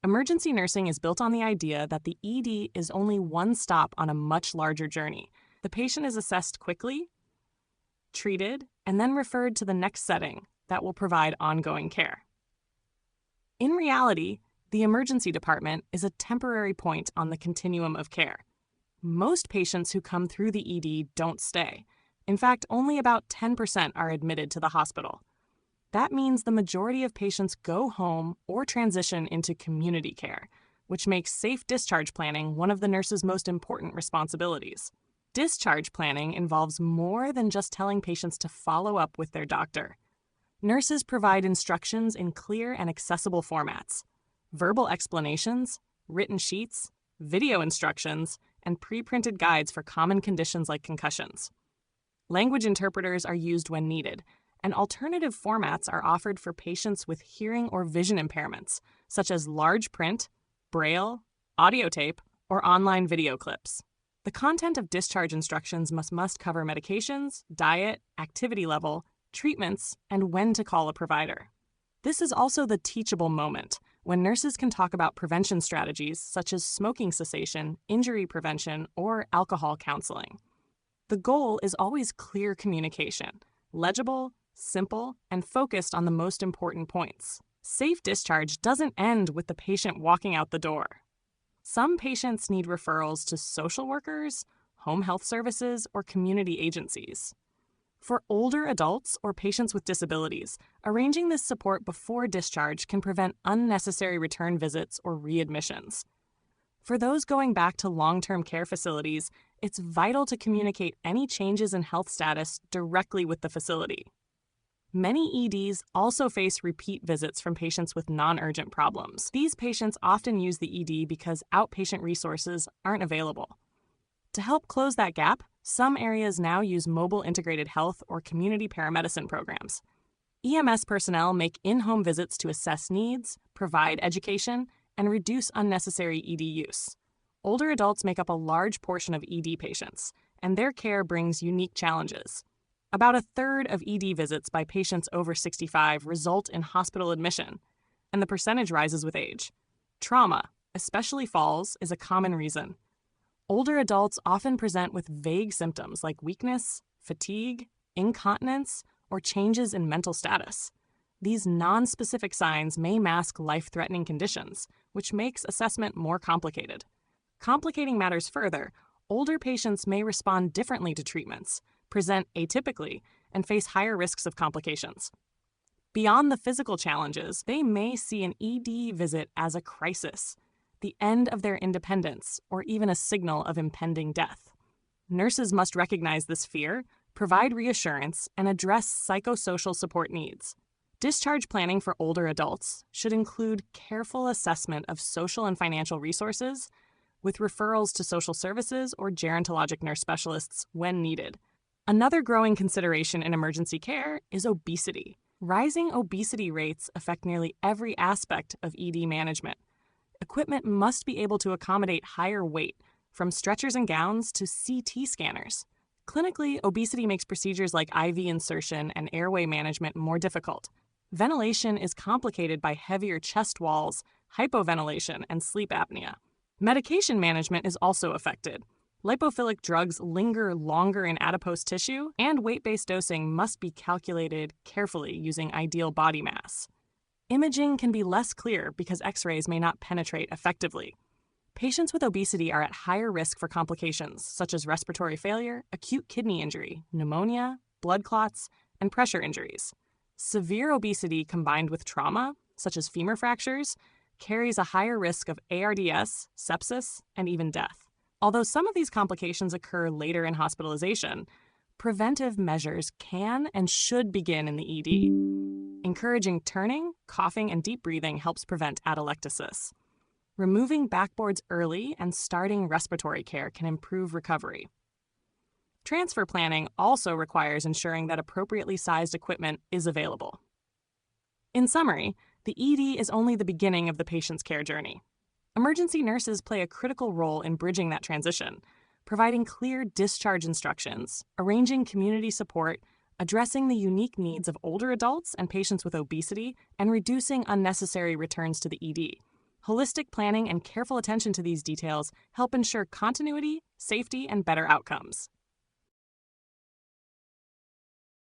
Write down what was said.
Emergency nursing is built on the idea that the ED is only one stop on a much larger journey. The patient is assessed quickly, treated, and then referred to the next setting that will provide ongoing care. In reality, the emergency department is a temporary point on the continuum of care. Most patients who come through the ED don't stay. In fact, only about 10% are admitted to the hospital. That means the majority of patients go home or transition into community care, which makes safe discharge planning one of the nurse's most important responsibilities. Discharge planning involves more than just telling patients to follow up with their doctor. Nurses provide instructions in clear and accessible formats: verbal explanations, written sheets, video instructions, and pre-printed guides for common conditions like concussions. Language interpreters are used when needed, and alternative formats are offered for patients with hearing or vision impairments, such as large print, braille, audio tape, or online video clips. The content of discharge instructions must cover medications, diet, activity level, treatments, and when to call a provider. This is also the teachable moment, when nurses can talk about prevention strategies such as smoking cessation, injury prevention, or alcohol counseling. The goal is always clear communication, legible, simple, and focused on the most important points. Safe discharge doesn't end with the patient walking out the door. Some patients need referrals to social workers, home health services, or community agencies. For older adults or patients with disabilities, arranging this support before discharge can prevent unnecessary return visits or readmissions. For those going back to long-term care facilities, it's vital to communicate any changes in health status directly with the facility. Many EDs also face repeat visits from patients with non-urgent problems. These patients often use the ED because outpatient resources aren't available. To help close that gap, some areas now use mobile integrated health or community paramedicine programs. EMS personnel make in-home visits to assess needs, provide education, and reduce unnecessary ED use. Older adults make up a large portion of ED patients, and their care brings unique challenges. About a third of ED visits by patients over 65 result in hospital admission, and the percentage rises with age. Trauma, especially falls, is a common reason. Older adults often present with vague symptoms like weakness, fatigue, incontinence, or changes in mental status. These non-specific signs may mask life-threatening conditions, which makes assessment more complicated. Complicating matters further, older patients may respond differently to treatments, present atypically, and face higher risks of complications. Beyond the physical challenges, they may see an ED visit as a crisis, the end of their independence, or even a signal of impending death. Nurses must recognize this fear, provide reassurance, and address psychosocial support needs. Discharge planning for older adults should include careful assessment of social and financial resources, with referrals to social services or gerontologic nurse specialists when needed. Another growing consideration in emergency care is obesity. Rising obesity rates affect nearly every aspect of ED management. Equipment must be able to accommodate higher weight, from stretchers and gowns to CT scanners. Clinically, obesity makes procedures like IV insertion and airway management more difficult. Ventilation is complicated by heavier chest walls, hypoventilation, and sleep apnea. Medication management is also affected. Lipophilic drugs linger longer in adipose tissue, and weight-based dosing must be calculated carefully using ideal body mass. Imaging can be less clear because X-rays may not penetrate effectively. Patients with obesity are at higher risk for complications such as respiratory failure, acute kidney injury, pneumonia, blood clots, and pressure injuries. Severe obesity combined with trauma, such as femur fractures, carries a higher risk of ARDS, sepsis, and even death. Although some of these complications occur later in hospitalization, preventive measures can and should begin in the ED. Encouraging turning, coughing, and deep breathing helps prevent atelectasis. Removing backboards early and starting respiratory care can improve recovery. Transfer planning also requires ensuring that appropriately sized equipment is available. In summary, the ED is only the beginning of the patient's care journey. Emergency nurses play a critical role in bridging that transition, providing clear discharge instructions, arranging community support, addressing the unique needs of older adults and patients with obesity, and reducing unnecessary returns to the ED. Holistic planning and careful attention to these details help ensure continuity, safety, and better outcomes.